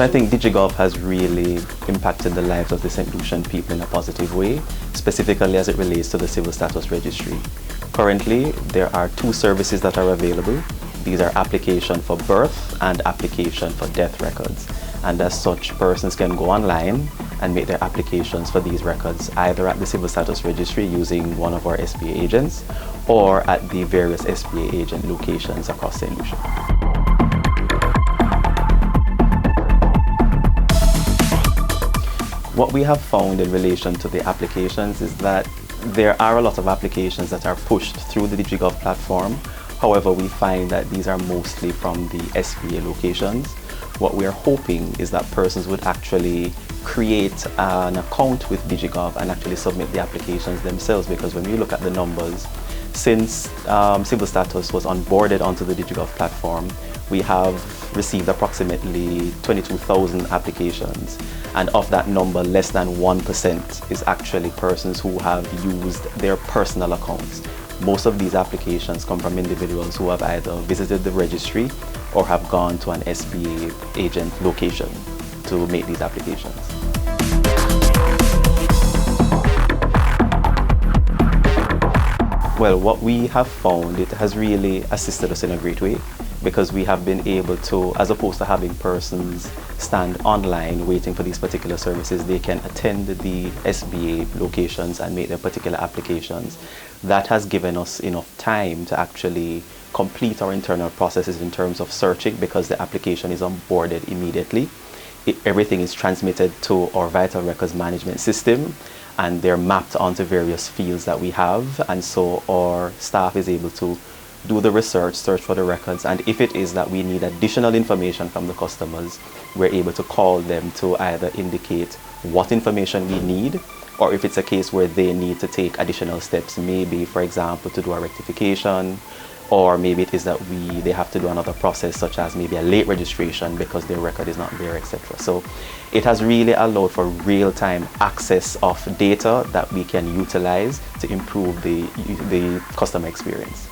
So I think DigiGov has really impacted the lives of the St. Lucian people in a positive way, specifically as it relates to the Civil Status Registry. Currently, there are two services that are available. These are application for birth and application for death records. And as such, persons can go online and make their applications for these records either at the Civil Status Registry using one of our SBA agents or at the various SBA agent locations across St. Lucia. What we have found in relation to the applications is that there are a lot of applications that are pushed through the DigiGov platform. However, we find that these are mostly from the SBA locations. What we are hoping is that persons would actually create an account with DigiGov and actually submit the applications themselves, because when you look at the numbers, since Civil Status was onboarded onto the DigiGov platform, we have received approximately 22,000 applications, and of that number, less than 1% is actually persons who have used their personal accounts. Most of these applications come from individuals who have either visited the registry or have gone to an SBA agent location to make these applications. Well, what we have found, it has really assisted us in a great way, because we have been able to, as opposed to having persons stand online waiting for these particular services, they can attend the SBA locations and make their particular applications. That has given us enough time to actually complete our internal processes in terms of searching, because the application is onboarded immediately. Everything is transmitted to our vital records management system, and they're mapped onto various fields that we have, and so our staff is able to do the research, search for the records, and if it is that we need additional information from the customers, we're able to call them to either indicate what information we need, or if it's a case where they need to take additional steps, maybe, for example, to do a rectification, or maybe it is that they have to do another process, such as maybe a late registration because their record is not there, etc. So it has really allowed for real-time access of data that we can utilize to improve the customer experience.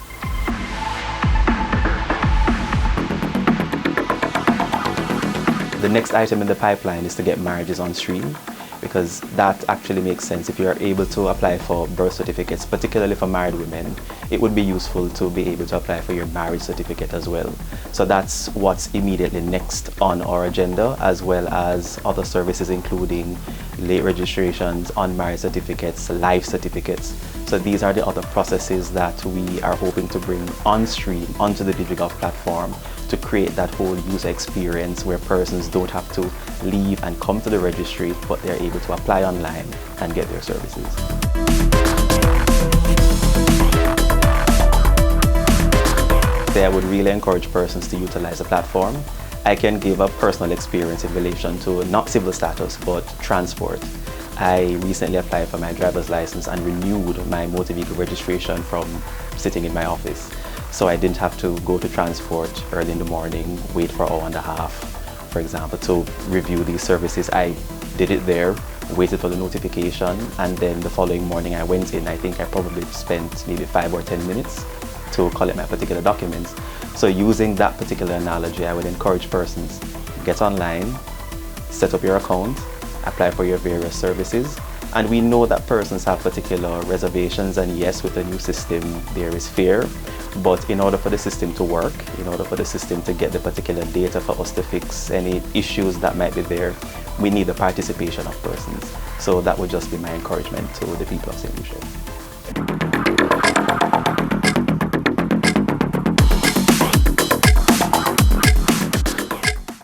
The next item in the pipeline is to get marriages on stream, because that actually makes sense. If you are able to apply for birth certificates, particularly for married women, it would be useful to be able to apply for your marriage certificate as well. So that's what's immediately next on our agenda, as well as other services including late registrations, unmarried certificates, life certificates. So these are the other processes that we are hoping to bring on stream onto the DigiGov platform to create that whole user experience where persons don't have to leave and come to the registry, but they're able to apply online and get their services. I would really encourage persons to utilize the platform. I can give a personal experience in relation to not civil status, but transport. I recently applied for my driver's license and renewed my motor vehicle registration from sitting in my office. So I didn't have to go to transport early in the morning, wait for an hour and a half, for example, to review these services. I did it there, waited for the notification, and then the following morning I went in. I think I probably spent maybe 5 or 10 minutes to collect my particular documents. So using that particular analogy, I would encourage persons, get online, set up your account, apply for your various services. And we know that persons have particular reservations, and yes, with the new system there is fear, but in order for the system to work, in order for the system to get the particular data for us to fix any issues that might be there, we need the participation of persons. So that would just be my encouragement to the people of St. Lucia.